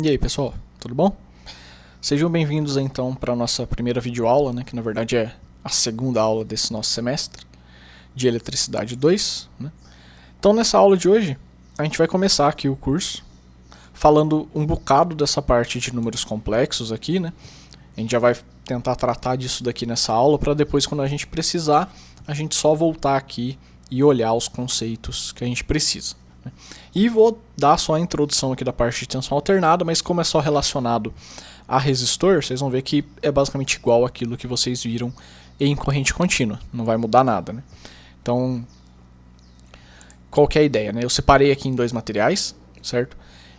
E aí, pessoal, tudo bom? Sejam bem-vindos então para a nossa primeira videoaula, né, que na verdade é a segunda aula desse nosso semestre, de Eletricidade 2. Né? Então, nessa aula de hoje, a gente vai começar aqui o curso falando um bocado dessa parte de números complexos aqui, né? A gente já vai tentar tratar disso daqui nessa aula para depois, quando a gente precisar, a gente só voltar aqui e olhar os conceitos que a gente precisa. E vou dar só a introdução aqui da parte de tensão alternada, mas como é só relacionado a resistor, vocês vão ver que é basicamente igual àquilo que vocês viram em corrente contínua, não vai mudar nada, né? Então, qual que é a ideia, né? Eu separei aqui em dois materiais, certo?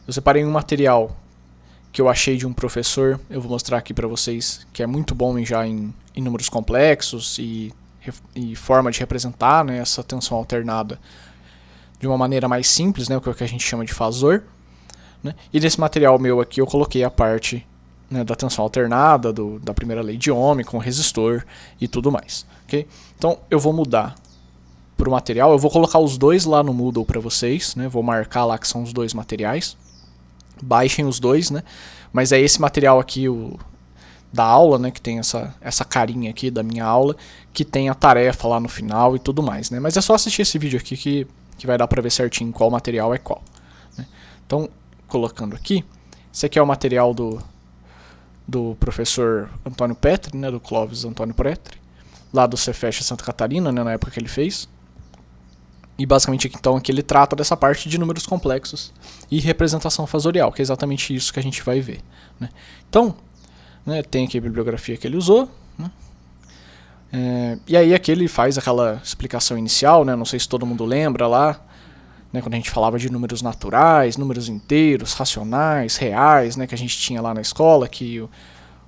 Eu separei um material que eu achei de um professor, eu vou mostrar aqui para vocês, que é muito bom já em números complexos e forma de representar, né, essa tensão alternada de uma maneira mais simples, né, o que a gente chama de fasor. Né? E nesse material meu aqui eu coloquei a parte, né, da tensão alternada, da primeira lei de Ohm, com resistor e tudo mais. Okay? Então eu vou mudar para o material, eu vou colocar os dois lá no Moodle para vocês, né? Vou marcar lá que são os dois materiais. Baixem os dois, né? Mas é esse material aqui, da aula, né, que tem essa carinha aqui da minha aula, que tem a tarefa lá no final e tudo mais, né? Mas é só assistir esse vídeo aqui que vai dar para ver certinho qual material é qual. Né? Então, colocando aqui, esse aqui é o material do professor Antônio Petri, né, do Clóvis Antônio Petri, lá do Cefet Santa Catarina, né, na época que ele fez. E basicamente então aqui ele trata dessa parte de números complexos e representação fasorial, que é exatamente isso que a gente vai ver. Né? Então, né, tem aqui a bibliografia que ele usou. Né? E aí aqui ele faz aquela explicação inicial, né, não sei se todo mundo lembra lá, né, quando a gente falava de números naturais, números inteiros, racionais, reais, né, que a gente tinha lá na escola, que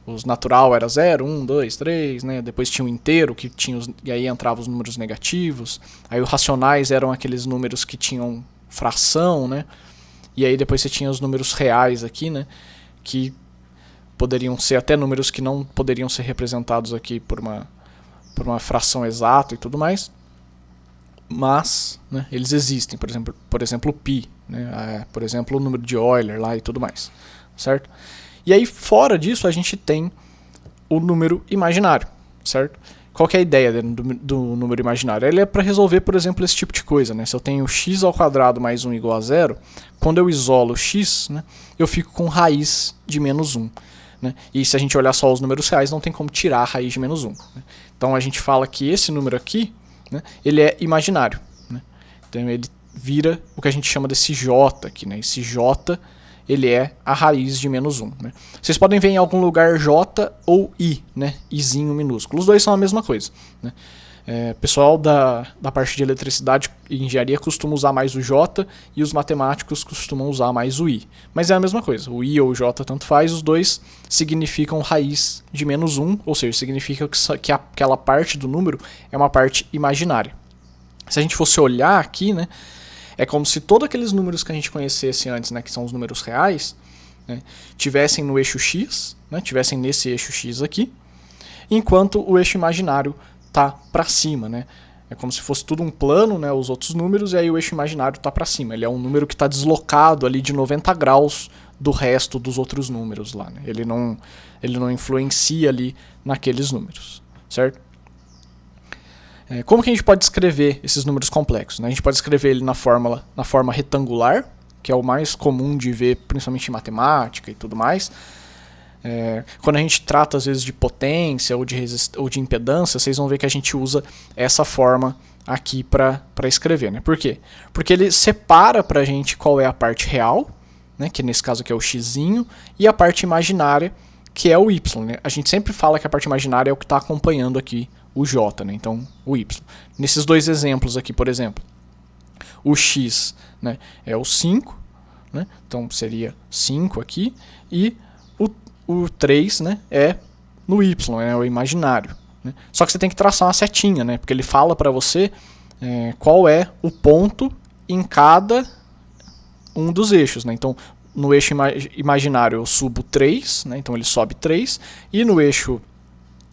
os natural era 0, 1, 2, 3, né? Depois tinha o inteiro, que tinha e aí entravam os números negativos. Aí os racionais eram aqueles números que tinham fração, né? E aí depois você tinha os números reais aqui, né? Que poderiam ser até números que não poderiam ser representados aqui por uma fração exata e tudo mais. Mas, né, eles existem, por exemplo o π, né? Por exemplo o número de Euler lá e tudo mais, certo? E aí, fora disso, a gente tem o número imaginário, certo? Qual que é a ideia do número imaginário? Ele é para resolver, por exemplo, esse tipo de coisa, né? Se eu tenho x ao quadrado mais 1 igual a 0, quando eu isolo x, né, eu fico com raiz de menos 1. Né? E se a gente olhar só os números reais, não tem como tirar a raiz de menos 1. Né? Então a gente fala que esse número aqui, né, ele é imaginário. Né? Então ele vira o que a gente chama desse j aqui, né? Esse j, ele é a raiz de menos 1. Né? Vocês podem ver em algum lugar j ou i, né? Izinho minúsculo. Os dois são a mesma coisa. Né? Pessoal da parte de eletricidade e engenharia costuma usar mais o j e os matemáticos costumam usar mais o i. Mas é a mesma coisa. O i ou o j tanto faz, os dois significam raiz de menos 1, ou seja, significa que aquela parte do número é uma parte imaginária. Se a gente fosse olhar aqui, né, é como se todos aqueles números que a gente conhecesse antes, né, que são os números reais, né, tivessem no eixo x, né, tivessem nesse eixo x aqui, enquanto o eixo imaginário está para cima. Né? É como se fosse tudo um plano, né, os outros números, e aí o eixo imaginário está para cima. Ele é um número que está deslocado ali de 90 graus do resto dos outros números lá. Né? Ele não influencia ali naqueles números, certo? Como que a gente pode escrever esses números complexos? Né? A gente pode escrever ele na forma retangular, que é o mais comum de ver, principalmente em matemática e tudo mais. Quando a gente trata, às vezes, de potência ou de impedância, vocês vão ver que a gente usa essa forma aqui para escrever. Né? Por quê? Porque ele separa para a gente qual é a parte real, né? Que nesse caso aqui é o x, e a parte imaginária, que é o y. Né? A gente sempre fala que a parte imaginária é o que está acompanhando aqui o j, né? Então o y. Nesses dois exemplos aqui, por exemplo, o x, né, é o 5, né? Então seria 5 aqui, e o 3, né, é no y, é o imaginário. Né? Só que você tem que traçar uma setinha, né? Porque ele fala para você qual é o ponto em cada um dos eixos. Né? Então no eixo imaginário eu subo 3, né? Então ele sobe 3, e no eixo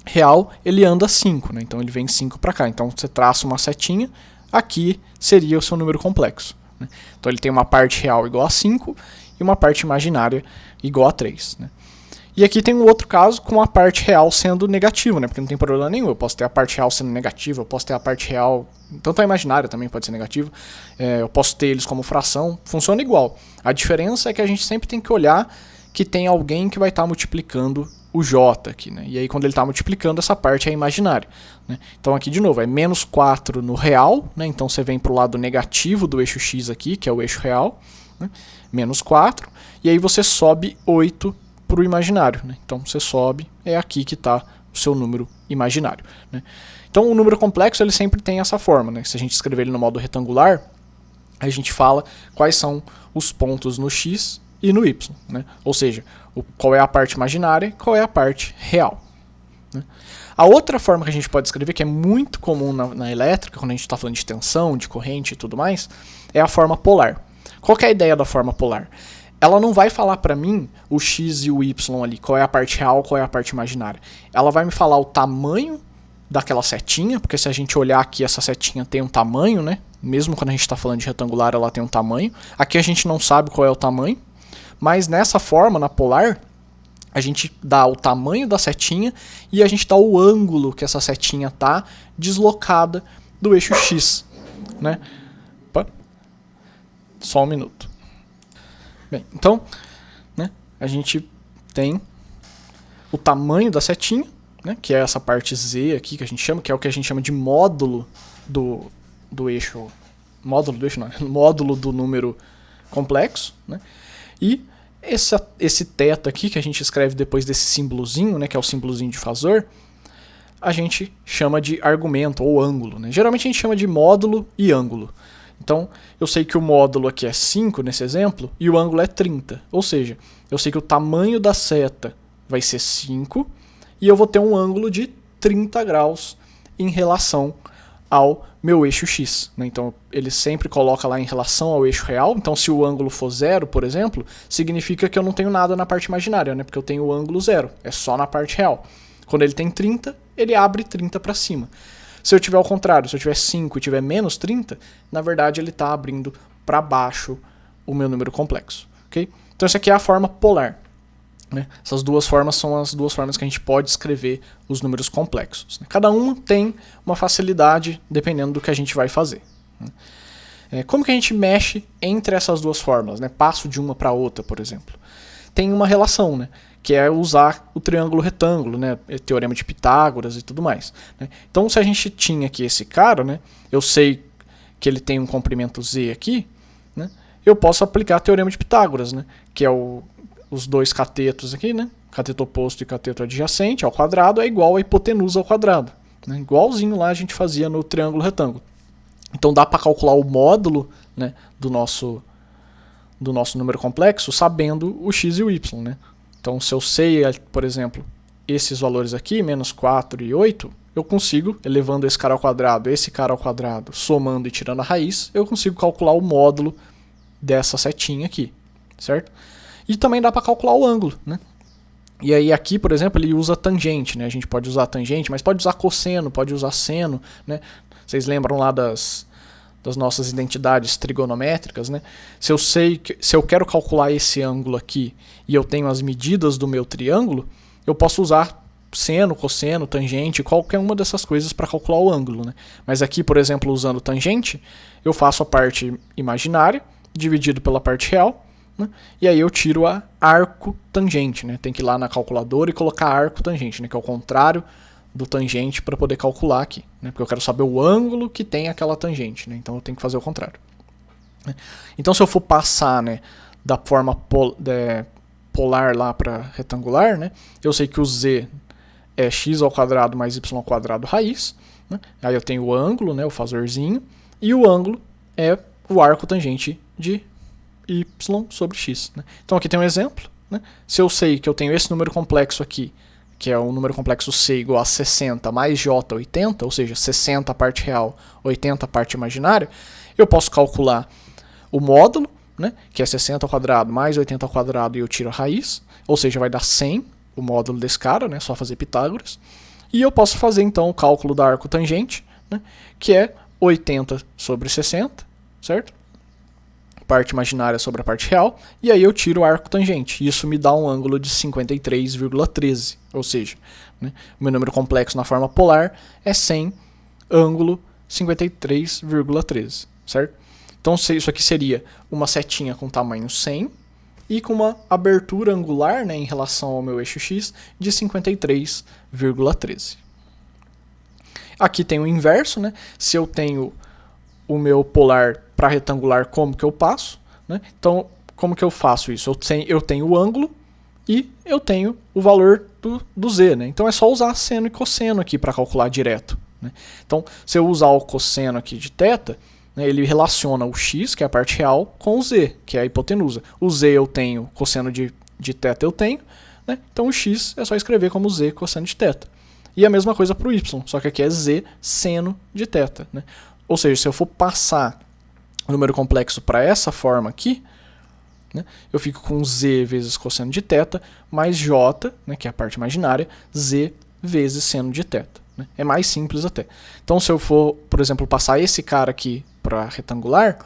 real ele anda 5, né? Então ele vem 5 para cá. Então você traça uma setinha, aqui seria o seu número complexo. Né? Então ele tem uma parte real igual a 5 e uma parte imaginária igual a 3. Né? E aqui tem um outro caso com a parte real sendo negativa, né? Porque não tem problema nenhum. Eu posso ter a parte real sendo negativa, eu posso ter a parte real, tanto a imaginária também pode ser negativa, eu posso ter eles como fração, funciona igual. A diferença é que a gente sempre tem que olhar que tem alguém que vai estar multiplicando o j aqui, né? E aí quando ele está multiplicando, essa parte é imaginária. Né? Então aqui de novo, é menos 4 no real, né? Então você vem para o lado negativo do eixo x aqui, que é o eixo real, né? Menos 4, e aí você sobe 8 para o imaginário. Né? Então você sobe, é aqui que está o seu número imaginário. Né? Então o número complexo ele sempre tem essa forma. Né? Se a gente escrever ele no modo retangular, a gente fala quais são os pontos no x e no y. Né? Ou seja, qual é a parte imaginária e qual é a parte real. Né? A outra forma que a gente pode escrever, que é muito comum na elétrica, quando a gente está falando de tensão, de corrente e tudo mais, é a forma polar. Qual que é a ideia da forma polar? Ela não vai falar para mim o x e o y ali, qual é a parte real, qual é a parte imaginária. Ela vai me falar o tamanho daquela setinha, porque se a gente olhar aqui, essa setinha tem um tamanho, né? Mesmo quando a gente está falando de retangular, ela tem um tamanho. Aqui a gente não sabe qual é o tamanho, mas nessa forma, na polar, a gente dá o tamanho da setinha e a gente dá o ângulo que essa setinha está deslocada do eixo x. Né? Opa. Só um minuto. Bem, então, né, a gente tem o tamanho da setinha, né, que é essa parte z aqui que a gente chama, que é o que a gente chama de módulo do eixo, módulo do número complexo, né, e esse θ aqui que a gente escreve depois desse símbolozinho, né, que é o símbolozinho de fasor, a gente chama de argumento ou ângulo. Né. Geralmente a gente chama de módulo e ângulo. Então, eu sei que o módulo aqui é 5 nesse exemplo e o ângulo é 30. Ou seja, eu sei que o tamanho da seta vai ser 5 e eu vou ter um ângulo de 30 graus em relação ao meu eixo x. Né? Então, ele sempre coloca lá em relação ao eixo real. Então, se o ângulo for 0, por exemplo, significa que eu não tenho nada na parte imaginária, né? Porque eu tenho o ângulo 0, é só na parte real. Quando ele tem 30, ele abre 30 para cima. Se eu tiver ao contrário, se eu tiver 5 e tiver menos 30, na verdade ele está abrindo para baixo o meu número complexo. Okay? Então essa aqui é a forma polar. Né? Essas duas formas são as duas formas que a gente pode escrever os números complexos. Né? Cada uma tem uma facilidade dependendo do que a gente vai fazer. Né? Como que a gente mexe entre essas duas fórmulas? Né? Passo de uma para outra, por exemplo. Tem uma relação, né? Que é usar o triângulo retângulo, né? Teorema de Pitágoras e tudo mais. Né? Então, se a gente tinha aqui esse cara, né? Eu sei que ele tem um comprimento z aqui, né? Eu posso aplicar o Teorema de Pitágoras, né? Que é os dois catetos aqui, né? Cateto oposto e cateto adjacente ao quadrado é igual a hipotenusa ao quadrado. Né? Igualzinho lá a gente fazia no triângulo retângulo. Então, dá para calcular o módulo, né? do nosso número complexo sabendo o x e o y, né? Então, se eu sei, por exemplo, esses valores aqui, menos 4 e 8, eu consigo, elevando esse cara ao quadrado, somando e tirando a raiz, eu consigo calcular o módulo dessa setinha aqui, certo? E também dá para calcular o ângulo, né? E aí aqui, por exemplo, ele usa tangente, né? A gente pode usar tangente, mas pode usar cosseno, pode usar seno, né? Vocês lembram lá das nossas identidades trigonométricas, né? Se eu quero calcular esse ângulo aqui e eu tenho as medidas do meu triângulo, eu posso usar seno, cosseno, tangente, qualquer uma dessas coisas para calcular o ângulo, né? Mas aqui, por exemplo, usando tangente, eu faço a parte imaginária dividido pela parte real, né? E aí eu tiro a arco tangente, né? Tem que ir lá na calculadora e colocar arco tangente, né? Que é o contrário do tangente para poder calcular aqui, né? Porque eu quero saber o ângulo que tem aquela tangente, né? Então eu tenho que fazer o contrário. Né? Então se eu for passar, né, da forma polar lá para retangular, né, eu sei que o z é x ao quadrado mais y ao quadrado raiz, né? Aí eu tenho o ângulo, né, o fasorzinho, e o ângulo é o arco tangente de y sobre x. Né? Então aqui tem um exemplo. Né? Se eu sei que eu tenho esse número complexo aqui, que é o número complexo C igual a 60 mais J 80, ou seja, 60 a parte real, 80 a parte imaginária, eu posso calcular o módulo, né, que é 60 ao quadrado mais 80 ao quadrado e eu tiro a raiz, ou seja, vai dar 100 o módulo desse cara, né, só fazer Pitágoras. E eu posso fazer então o cálculo da arco tangente, né, que é 80 sobre 60, certo? parte imaginária sobre a parte real, e aí eu tiro o arco tangente. Isso me dá um ângulo de 53,13, ou seja, né, o meu número complexo na forma polar é 100, ângulo 53,13, certo? Então isso aqui seria uma setinha com tamanho 100 e com uma abertura angular, né, em relação ao meu eixo x de 53,13. Aqui tem o inverso, né? Se eu tenho o meu polar para retangular, como que eu passo? Né? Então, como que eu faço isso? Eu tenho o ângulo e eu tenho o valor do z. Né? Então é só usar seno e cosseno aqui para calcular direto. Né? Então, se eu usar o cosseno aqui de θ, né, ele relaciona o x, que é a parte real, com o z, que é a hipotenusa. O z eu tenho, cosseno de θ eu tenho, né? Então o x é só escrever como z cosseno de θ. E a mesma coisa para o y, só que aqui é z seno de θ. Né? Ou seja, se eu for passar o número complexo para essa forma aqui, né, eu fico com z vezes cosseno de θ mais j, né, que é a parte imaginária, z vezes seno de θ. Né? É mais simples até. Então, se eu for, por exemplo, passar esse cara aqui para retangular,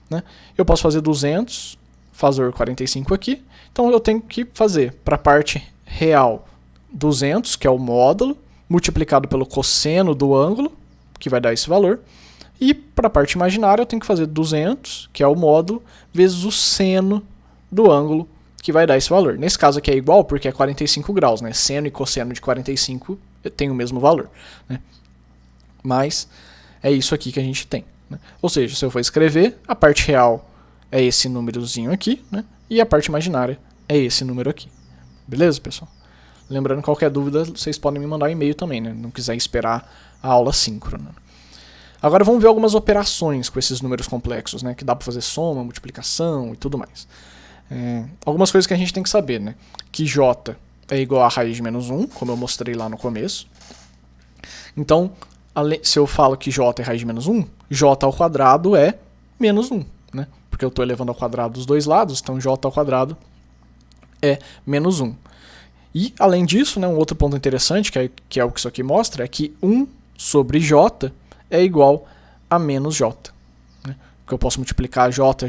né, eu posso fazer 200, fazer 45 aqui. Então, eu tenho que fazer para a parte real 200, que é o módulo, multiplicado pelo cosseno do ângulo, que vai dar esse valor. E para a parte imaginária eu tenho que fazer 200, que é o módulo, vezes o seno do ângulo, que vai dar esse valor. Nesse caso aqui é igual porque é 45 graus, né? Seno e cosseno de 45 tem o mesmo valor. Né? Mas é isso aqui que a gente tem. Né? Ou seja, se eu for escrever, a parte real é esse númerozinho aqui, né? E a parte imaginária é esse número aqui. Beleza, pessoal? Lembrando, qualquer dúvida, vocês podem me mandar um e-mail também, né? Não quiser esperar a aula síncrona. Agora vamos ver algumas operações com esses números complexos, né? Que dá para fazer soma, multiplicação e tudo mais. Algumas coisas que a gente tem que saber, né? Que j é igual a raiz de menos 1, como eu mostrei lá no começo. Então, se eu falo que j é raiz de menos 1, j ao quadrado é menos 1, né? Porque eu estou elevando ao quadrado dos dois lados, então j ao quadrado é menos 1. E, além disso, né, um outro ponto interessante, que é o que isso aqui mostra, é que 1 sobre j é igual a menos j. Né? Porque eu posso multiplicar j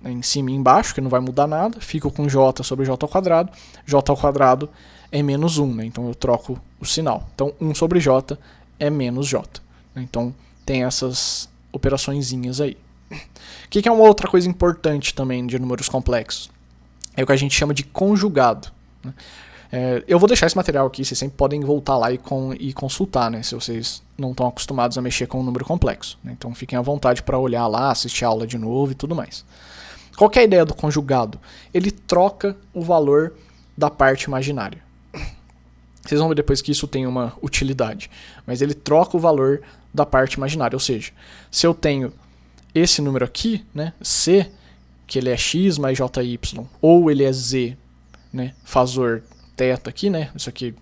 em cima e embaixo, que não vai mudar nada, fico com j sobre j ao quadrado é menos 1, né? Então eu troco o sinal. Então 1 sobre j é menos j. Né? Então tem essas operaçõezinhas aí. O que é uma outra coisa importante também de números complexos? É o que a gente chama de conjugado. Né? Eu vou deixar esse material aqui, vocês sempre podem voltar lá e consultar, né, se vocês não estão acostumados a mexer com um número complexo. Né? Então fiquem à vontade para olhar lá, assistir a aula de novo e tudo mais. Qual que é a ideia do conjugado? Ele troca o valor da parte imaginária. Vocês vão ver depois que isso tem uma utilidade. Mas ele troca o valor da parte imaginária. Ou seja, se eu tenho esse número aqui, né, c, que ele é x mais jy, ou ele é z, né, fazor θ aqui, né? Isso aqui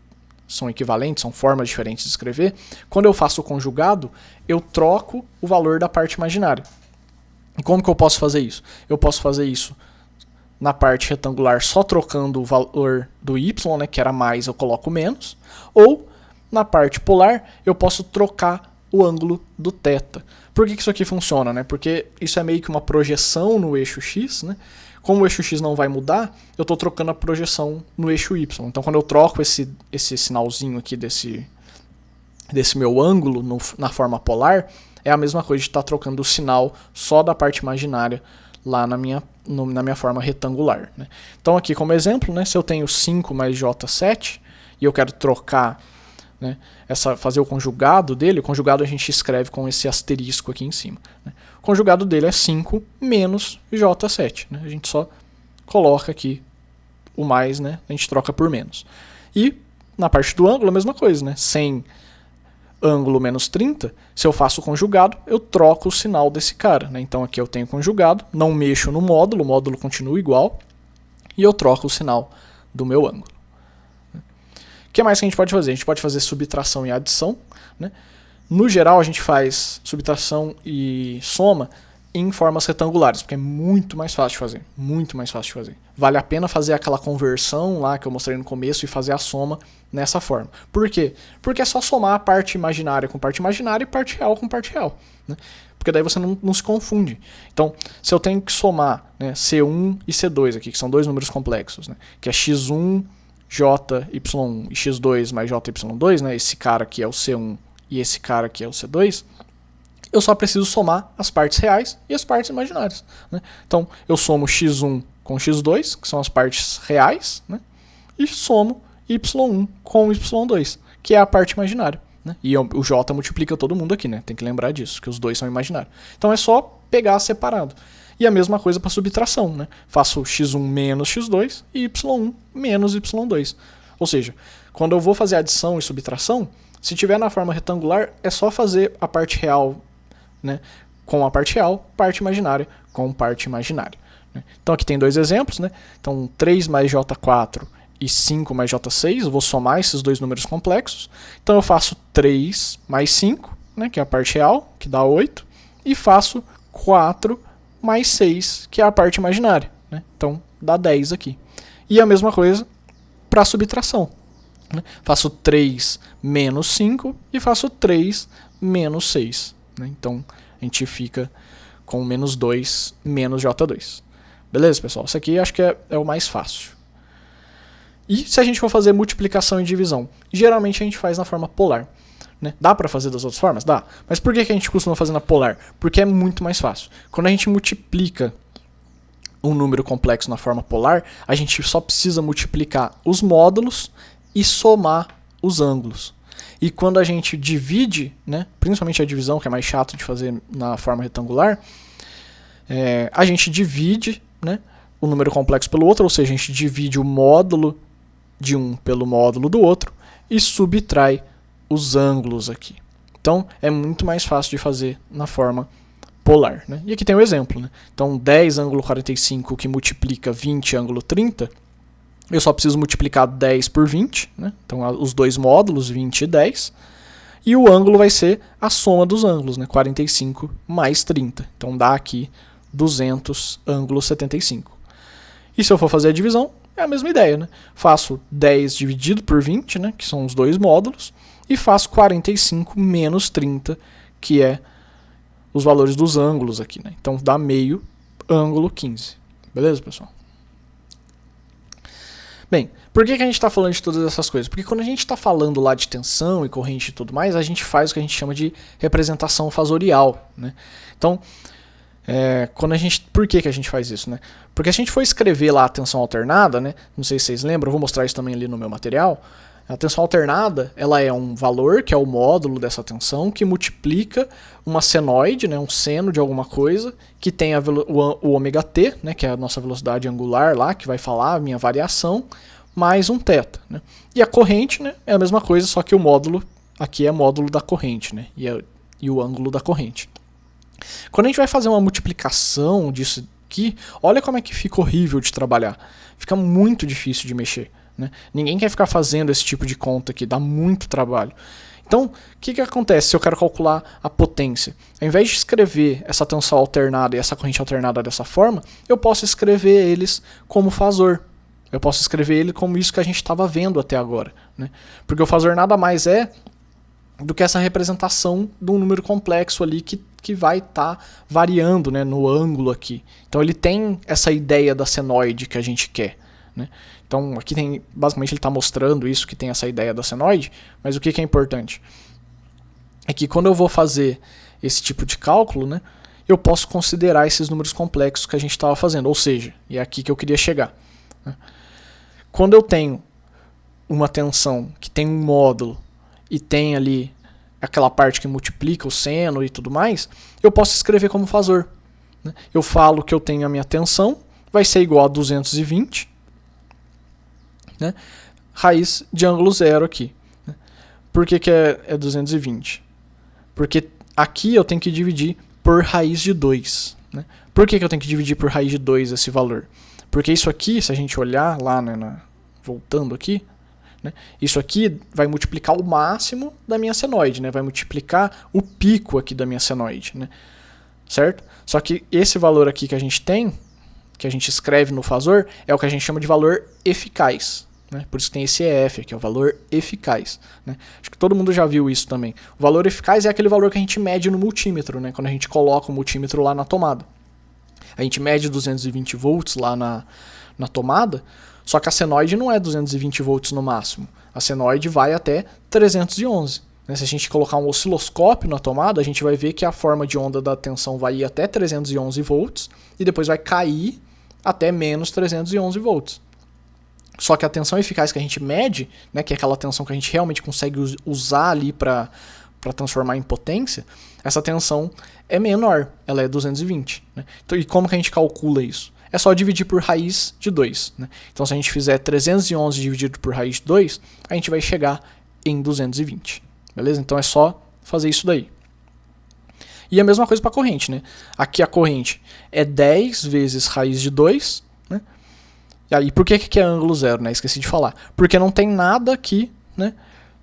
são equivalentes, são formas diferentes de escrever. Quando eu faço o conjugado, eu troco o valor da parte imaginária. E como que eu posso fazer isso? Eu posso fazer isso na parte retangular só trocando o valor do y, né, que era mais, eu coloco menos. Ou na parte polar, eu posso trocar o ângulo do θ. Por que isso aqui funciona? Né? Porque isso é meio que uma projeção no eixo x, né? Como o eixo x não vai mudar, eu estou trocando a projeção no eixo y. Então, quando eu troco esse sinalzinho aqui desse meu ângulo na forma polar, é a mesma coisa de estar trocando o sinal só da parte imaginária lá na minha forma retangular. Né? Então, aqui como exemplo, né, se eu tenho 5 mais j7 e eu quero trocar, né, fazer o conjugado dele, o conjugado a gente escreve com esse asterisco aqui em cima. Né? O conjugado dele é 5 menos j7. Né? A gente só coloca aqui o mais, né? A gente troca por menos. E na parte do ângulo a mesma coisa. Né? 100 ângulo menos 30, se eu faço o conjugado, eu troco o sinal desse cara. Né? Então aqui eu tenho conjugado, não mexo no módulo, o módulo continua igual, e eu troco o sinal do meu ângulo. O que mais que a gente pode fazer? A gente pode fazer subtração e adição. Né? No geral, a gente faz subtração e soma em formas retangulares, porque é muito mais fácil de fazer, muito mais fácil de fazer. Vale a pena fazer aquela conversão lá que eu mostrei no começo e fazer a soma nessa forma. Por quê? Porque é só somar a parte imaginária com parte imaginária e parte real com parte real, né? Porque daí você não se confunde. Então, se eu tenho que somar, né, C1 e C2 aqui, que são dois números complexos, né, que é x1, j, y1 e x2 mais j, y2, né, esse cara aqui é o C1 e esse cara aqui é o C2, eu só preciso somar as partes reais e as partes imaginárias, né? Então, eu somo x1 com x2, que são as partes reais, né, e somo y1 com y2, que é a parte imaginária. Né? E o j multiplica todo mundo aqui, né? Tem que lembrar disso, que os dois são imaginários. Então é só pegar separado. E a mesma coisa para subtração, né? Faço x1 menos x2 e y1 menos y2. Ou seja, quando eu vou fazer adição e subtração, se tiver na forma retangular, é só fazer a parte real, né, com a parte real, parte imaginária com parte imaginária. Né? Então aqui tem dois exemplos, né? Então 3 mais j4 e 5 mais j6, eu vou somar esses dois números complexos. Então eu faço 3 mais 5, né, que é a parte real, que dá 8, e faço 4 mais 6, que é a parte imaginária. Né? Então dá 10 aqui. E a mesma coisa para a subtração. Né? Faço 3 menos 5 e faço 3 menos 6. Né? Então a gente fica com menos 2 menos j2. Beleza, pessoal? Isso aqui acho que é o mais fácil. E se a gente for fazer multiplicação e divisão? Geralmente a gente faz na forma polar. Né? Dá para fazer das outras formas? Dá. Mas por que a gente costuma fazer na polar? Porque é muito mais fácil. Quando a gente multiplica um número complexo na forma polar, a gente só precisa multiplicar os módulos e somar os ângulos. E quando a gente divide, né, principalmente a divisão, que é mais chato de fazer na forma retangular, a gente divide, né, o número complexo pelo outro, ou seja, a gente divide o módulo de um pelo módulo do outro e subtrai os ângulos aqui. Então é muito mais fácil de fazer na forma polar. Né? E aqui tem um exemplo. Né? Então 10 ângulo 45 que multiplica 20 ângulo 30, eu só preciso multiplicar 10 por 20, né? Então os dois módulos, 20 e 10, e o ângulo vai ser a soma dos ângulos, né? 45 mais 30. Então dá aqui 200 ângulo 75. E se eu for fazer a divisão, é a mesma ideia, né? Faço 10 dividido por 20, né? Que são os dois módulos, e faço 45 menos 30, que é os valores dos ângulos aqui, né? Então dá meio ângulo 15. Beleza, pessoal? Bem, por que a gente está falando de todas essas coisas? Porque quando a gente está falando lá de tensão e corrente e tudo mais, a gente faz o que a gente chama de representação fasorial, né? Então, por que a gente faz isso, né? Porque se a gente for escrever lá a tensão alternada, né? Não sei se vocês lembram, eu vou mostrar isso também ali no meu material. A tensão alternada, ela é um valor, que é o módulo dessa tensão, que multiplica uma senoide, né, um seno de alguma coisa, que tem o ômega t, né, que é a nossa velocidade angular lá, que vai falar a minha variação, mais um θ. Né? E a corrente, né, é a mesma coisa, só que o módulo aqui é módulo da corrente, né, e o ângulo da corrente. Quando a gente vai fazer uma multiplicação disso aqui, olha como é que fica horrível de trabalhar. Fica muito difícil de mexer. Né? Ninguém quer ficar fazendo esse tipo de conta aqui, dá muito trabalho. Então, o que acontece se eu quero calcular a potência? Ao invés de escrever essa tensão alternada e essa corrente alternada dessa forma, eu posso escrever eles como fasor. Eu posso escrever ele como isso que a gente estava vendo até agora. Né? Porque o fasor nada mais é do que essa representação de um número complexo ali que vai estar variando, né, no ângulo aqui. Então ele tem essa ideia da senoide que a gente quer. Né? Então aqui tem, basicamente ele está mostrando isso, que tem essa ideia da senoide, mas o que é importante? É que quando eu vou fazer esse tipo de cálculo, né, eu posso considerar esses números complexos que a gente estava fazendo, ou seja, e é aqui que eu queria chegar. Né? Quando eu tenho uma tensão que tem um módulo e tem ali aquela parte que multiplica o seno e tudo mais, eu posso escrever como fasor. Né? Eu falo que eu tenho a minha tensão, vai ser igual a 220, né? Raiz de ângulo zero aqui. Né? Por que é 220? Porque aqui eu tenho que dividir por raiz de 2. Né? Por que eu tenho que dividir por raiz de 2 esse valor? Porque isso aqui, se a gente olhar lá, né, voltando aqui, né, isso aqui vai multiplicar o máximo da minha senoide, né? Vai multiplicar o pico aqui da minha senoide. Né? certo? Só que esse valor aqui que a gente tem, que a gente escreve no fazor, é o que a gente chama de valor eficaz. Né? Por isso que tem esse EF aqui, é o valor eficaz. Né? Acho que todo mundo já viu isso também. O valor eficaz é aquele valor que a gente mede no multímetro, né? Quando a gente coloca o multímetro lá na tomada. A gente mede 220 volts lá na tomada, só que a senoide não é 220 volts no máximo. A senoide vai até 311. Né? Se a gente colocar um osciloscópio na tomada, a gente vai ver que a forma de onda da tensão vai ir até 311 volts e depois vai cair até menos 311 volts. Só que a tensão eficaz que a gente mede, né, que é aquela tensão que a gente realmente consegue usar ali para transformar em potência, essa tensão é menor, ela é 220. Né? Então, e como que a gente calcula isso? É só dividir por raiz de 2. Né? Então se a gente fizer 311 dividido por raiz de 2, a gente vai chegar em 220. Beleza? Então é só fazer isso daí. E a mesma coisa para a corrente. Né? Aqui a corrente é 10 vezes raiz de 2. Né? E aí, por que é ângulo zero? Né? Esqueci de falar. Porque não tem nada aqui, né,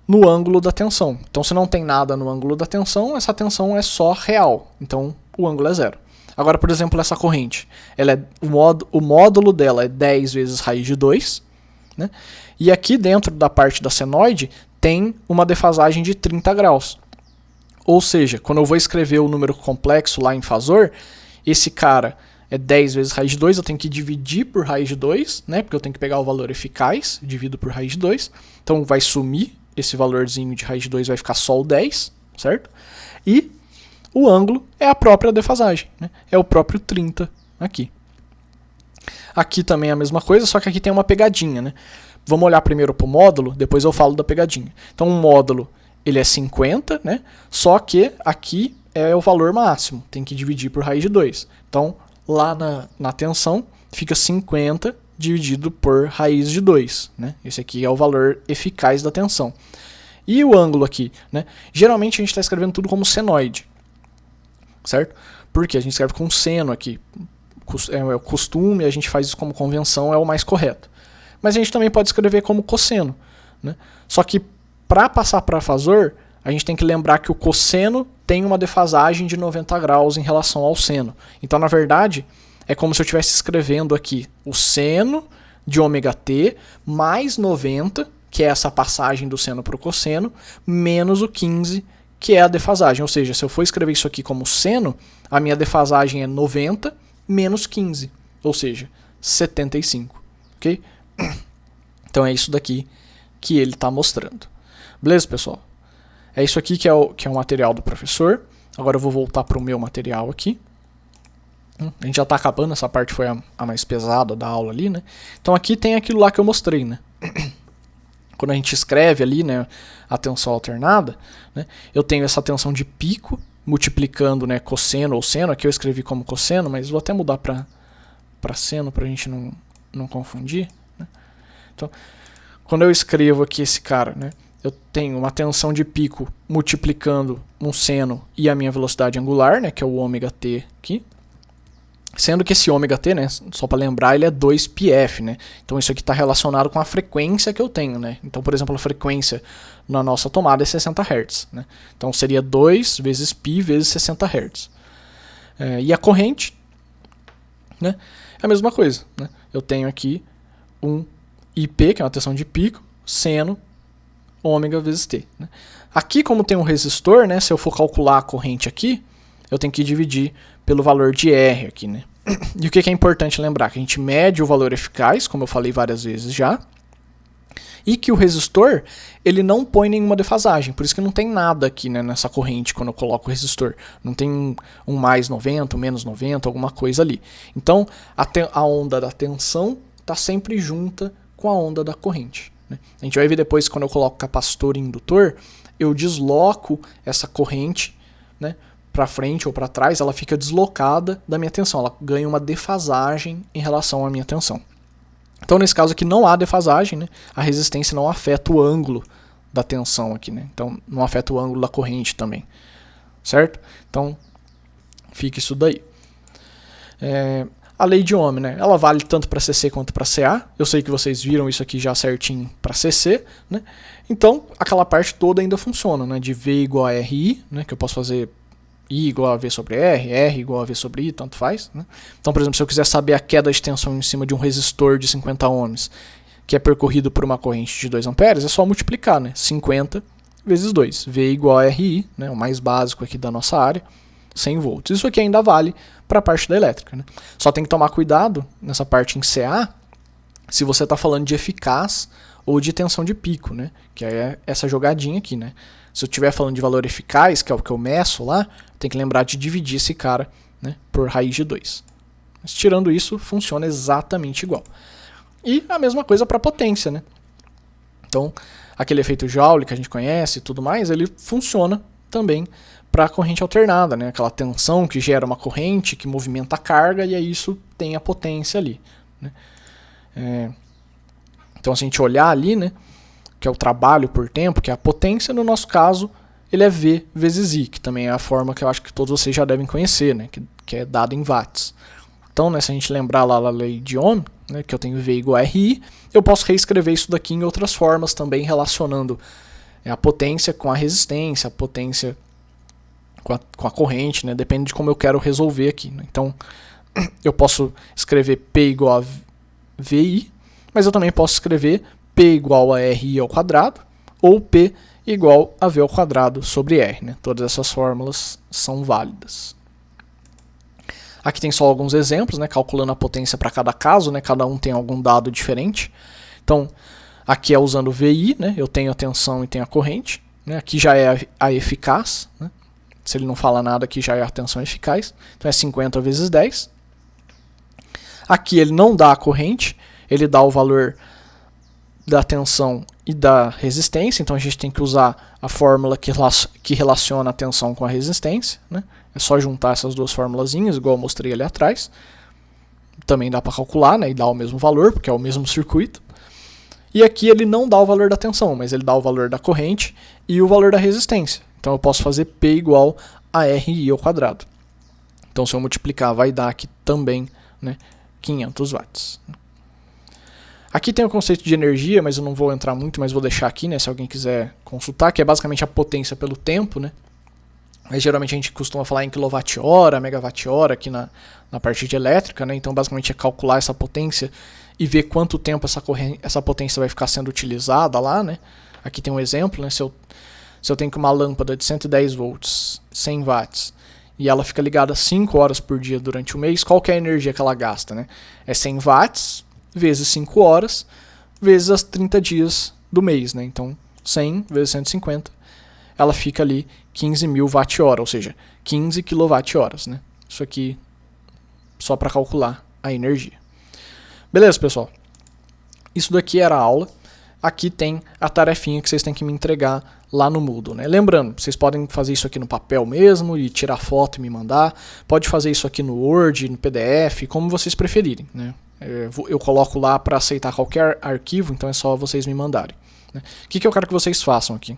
no ângulo da tensão. Então se não tem nada no ângulo da tensão, essa tensão é só real. Então o ângulo é zero. Agora, por exemplo, essa corrente, ela é, o módulo dela é 10 vezes raiz de 2, né? E aqui dentro da parte da senoide tem uma defasagem de 30 graus. Ou seja, quando eu vou escrever o número complexo lá em fazor, esse cara é 10 vezes raiz de 2, eu tenho que dividir por raiz de 2, né? Porque eu tenho que pegar o valor eficaz, divido por raiz de 2. Então vai sumir esse valorzinho de raiz de 2, vai ficar só o 10, certo? E o ângulo é a própria defasagem, né? É o próprio 30 aqui. Aqui também é a mesma coisa, só que aqui tem uma pegadinha, né? Vamos olhar primeiro para o módulo, depois eu falo da pegadinha. Então o módulo ele é 50, né? Só que aqui é o valor máximo, tem que dividir por raiz de 2. Então lá na tensão fica 50 dividido por raiz de 2. Né? Esse aqui é o valor eficaz da tensão. E o ângulo aqui? Né? Geralmente a gente está escrevendo tudo como senoide. Certo? Porque a gente escreve com seno aqui. É o costume, a gente faz isso como convenção, é o mais correto. Mas a gente também pode escrever como cosseno. Né? Só que para passar para fazor, a gente tem que lembrar que o cosseno tem uma defasagem de 90 graus em relação ao seno. Então, na verdade, é como se eu estivesse escrevendo aqui o seno de ômega t mais 90, que é essa passagem do seno para o cosseno, menos o 15, que é a defasagem. Ou seja, se eu for escrever isso aqui como seno, a minha defasagem é 90 menos 15, ou seja, 75. Ok? Então é isso daqui que ele está mostrando. Beleza, pessoal? É isso aqui que é o material do professor. Agora eu vou voltar para o meu material aqui. A gente já está acabando, essa parte foi a mais pesada da aula ali, né? Então aqui tem aquilo lá que eu mostrei, né? Quando a gente escreve ali, né, a tensão alternada, né, eu tenho essa tensão de pico multiplicando, né, cosseno ou seno. Aqui eu escrevi como cosseno, mas vou até mudar para seno para a gente não confundir. Né? Então, quando eu escrevo aqui esse cara, né, eu tenho uma tensão de pico multiplicando um seno e a minha velocidade angular, né, que é o ômega t aqui. Sendo que esse ômega t, né, só para lembrar, ele é 2πf, né? Então isso aqui está relacionado com a frequência que eu tenho, né? Então, por exemplo, a frequência na nossa tomada é 60 Hz, né? Então seria 2 vezes π vezes 60 Hz. E a corrente, né, é a mesma coisa, né? Eu tenho aqui um IP, que é uma tensão de pico, seno ômega vezes t. Né? Aqui, como tem um resistor, né, se eu for calcular a corrente aqui, eu tenho que dividir pelo valor de R aqui, né? E o que é importante lembrar? Que a gente mede o valor eficaz, como eu falei várias vezes já, e que o resistor, ele não põe nenhuma defasagem, por isso que não tem nada aqui, né, nessa corrente quando eu coloco o resistor. Não tem um mais 90, um menos 90, alguma coisa ali. Então, a onda da tensão está sempre junta com a onda da corrente. Né? A gente vai ver depois, quando eu coloco capacitor e indutor, eu desloco essa corrente, né, para frente ou para trás, ela fica deslocada da minha tensão, ela ganha uma defasagem em relação à minha tensão. Então, nesse caso aqui não há defasagem, né? A resistência não afeta o ângulo da tensão aqui, né? Então não afeta o ângulo da corrente também, certo? Então fica isso daí. A lei de Ohm, né? Ela vale tanto para CC quanto para CA. Eu sei que vocês viram isso aqui já certinho para CC, né? Então aquela parte toda ainda funciona, né? De V igual a RI, né? Que eu posso fazer I igual a V sobre R igual a V sobre I, tanto faz, né? Então, por exemplo, se eu quiser saber a queda de tensão em cima de um resistor de 50 ohms, que é percorrido por uma corrente de 2 amperes, é só multiplicar, né? 50 vezes 2. V igual a RI, né? O mais básico aqui da nossa área, 100 volts. Isso aqui ainda vale para a parte da elétrica, né? Só tem que tomar cuidado nessa parte em CA, se você está falando de eficaz ou de tensão de pico, né? Que é essa jogadinha aqui, né? Se eu estiver falando de valor eficaz, que é o que eu meço lá, tem que lembrar de dividir esse cara, né, por raiz de 2. Mas tirando isso, funciona exatamente igual. E a mesma coisa para potência, né? Então, aquele efeito Joule que a gente conhece e tudo mais, ele funciona também para a corrente alternada, né? Aquela tensão que gera uma corrente que movimenta a carga e aí isso tem a potência ali, né? Então, se a gente olhar ali, né, que é o trabalho por tempo, que é a potência, no nosso caso, ele é V vezes I, que também é a forma que eu acho que todos vocês já devem conhecer, né, que é dado em watts. Então, né, se a gente lembrar lá a lei de Ohm, né, que eu tenho V igual a RI, eu posso reescrever isso daqui em outras formas também, relacionando a potência com a resistência, a potência com a corrente, né, depende de como eu quero resolver aqui, né. Então, eu posso escrever P igual a VI, mas eu também posso escrever P igual a RI ao quadrado, ou P igual a V ao quadrado sobre R, né? Todas essas fórmulas são válidas. Aqui tem só alguns exemplos, né? Calculando a potência para cada caso, né? Cada um tem algum dado diferente. Então, aqui é usando VI, né? Eu tenho a tensão e tenho a corrente, né? Aqui já é a eficaz, né? Se ele não fala nada, aqui já é a tensão eficaz. Então é 50 vezes 10. Aqui ele não dá a corrente, ele dá o valor da tensão e da resistência, então a gente tem que usar a fórmula que relaciona a tensão com a resistência, né? É só juntar essas duas formulazinhas, igual eu mostrei ali atrás. Também dá para calcular, né? E dá o mesmo valor, porque é o mesmo circuito. E aqui ele não dá o valor da tensão, mas ele dá o valor da corrente e o valor da resistência. Então eu posso fazer P igual a RI ao quadrado. Então se eu multiplicar, vai dar aqui também, né, 500 watts. Aqui tem o conceito de energia, mas eu não vou entrar muito, mas vou deixar aqui, né, se alguém quiser consultar, que é basicamente a potência pelo tempo, né? Mas geralmente a gente costuma falar em quilowatt-hora, megawatt-hora aqui na parte de elétrica, né? Então basicamente é calcular essa potência e ver quanto tempo essa potência vai ficar sendo utilizada lá, né? Aqui tem um exemplo, né? Se eu tenho uma lâmpada de 110 volts, 100 watts, e ela fica ligada 5 horas por dia durante o mês, qual que é a energia que ela gasta, né? É 100 watts vezes 5 horas, vezes as 30 dias do mês, né? Então, 100 vezes 150, ela fica ali 15.000 watt-hora, ou seja, 15 kWh, né? Isso aqui só para calcular a energia. Beleza, pessoal? Isso daqui era a aula. Aqui tem a tarefinha que vocês têm que me entregar lá no Moodle, né? Lembrando, vocês podem fazer isso aqui no papel mesmo e tirar foto e me mandar. Pode fazer isso aqui no Word, no PDF, como vocês preferirem, né? Eu coloco lá para aceitar qualquer arquivo, então é só vocês me mandarem, né? O que eu quero que vocês façam aqui?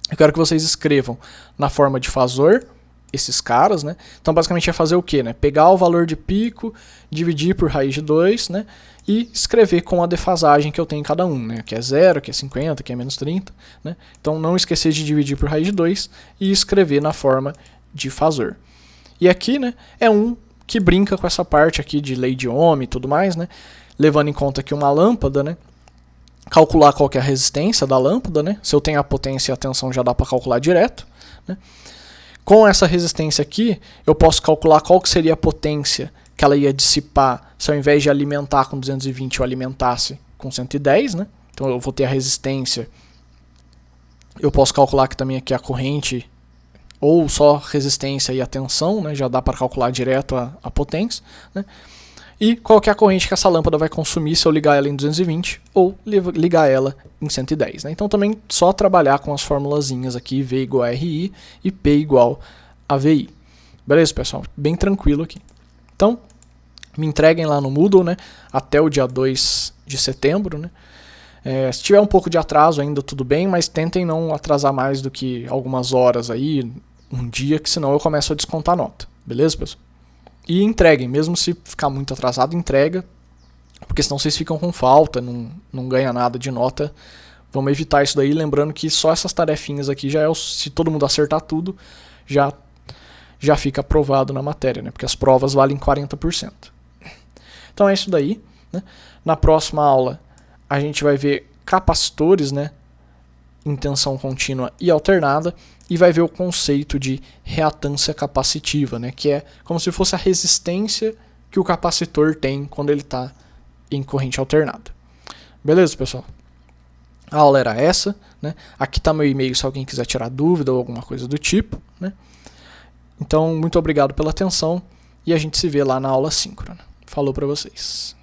Eu quero que vocês escrevam na forma de fazor esses caras, né? Então basicamente é fazer o quê, né? Pegar o valor de pico, dividir por raiz de 2, né? E escrever com a defasagem que eu tenho em cada um, né? Que é 0, que é 50, que é menos 30, né? Então não esquecer de dividir por raiz de 2 e escrever na forma de fazor. E aqui, né, é um que brinca com essa parte aqui de lei de Ohm e tudo mais, né? Levando em conta que uma lâmpada, né? Calcular qual que é a resistência da lâmpada, né? Se eu tenho a potência e a tensão já dá para calcular direto, né? Com essa resistência aqui, eu posso calcular qual que seria a potência que ela ia dissipar se ao invés de alimentar com 220 eu alimentasse com 110, né? Então eu vou ter a resistência. Eu posso calcular que também aqui a corrente ou só resistência e a tensão, né? Já dá para calcular direto a potência, né? E qual que é a corrente que essa lâmpada vai consumir se eu ligar ela em 220 ou ligar ela em 110. Né? Então também só trabalhar com as formulazinhas aqui, V igual a RI e P igual a VI. Beleza, pessoal? Bem tranquilo aqui. Então, me entreguem lá no Moodle, né? Até o dia 2 de setembro. Né? Se tiver um pouco de atraso ainda, tudo bem, mas tentem não atrasar mais do que algumas horas aí, um dia, que senão eu começo a descontar nota. Beleza, pessoal? E entreguem, mesmo se ficar muito atrasado, entrega, porque senão vocês ficam com falta, não ganha nada de nota. Vamos evitar isso daí, lembrando que só essas tarefinhas aqui já é, se todo mundo acertar tudo, já já fica aprovado na matéria, né? Porque as provas valem 40%. Então é isso daí, né? Na próxima aula a gente vai ver capacitores, né? Em tensão contínua e alternada, e vai ver o conceito de reatância capacitiva, né? Que é como se fosse a resistência que o capacitor tem quando ele está em corrente alternada. Beleza, pessoal? A aula era essa, né? Aqui está meu e-mail se alguém quiser tirar dúvida ou alguma coisa do tipo, né? Então, muito obrigado pela atenção e a gente se vê lá na aula síncrona. Falou para vocês.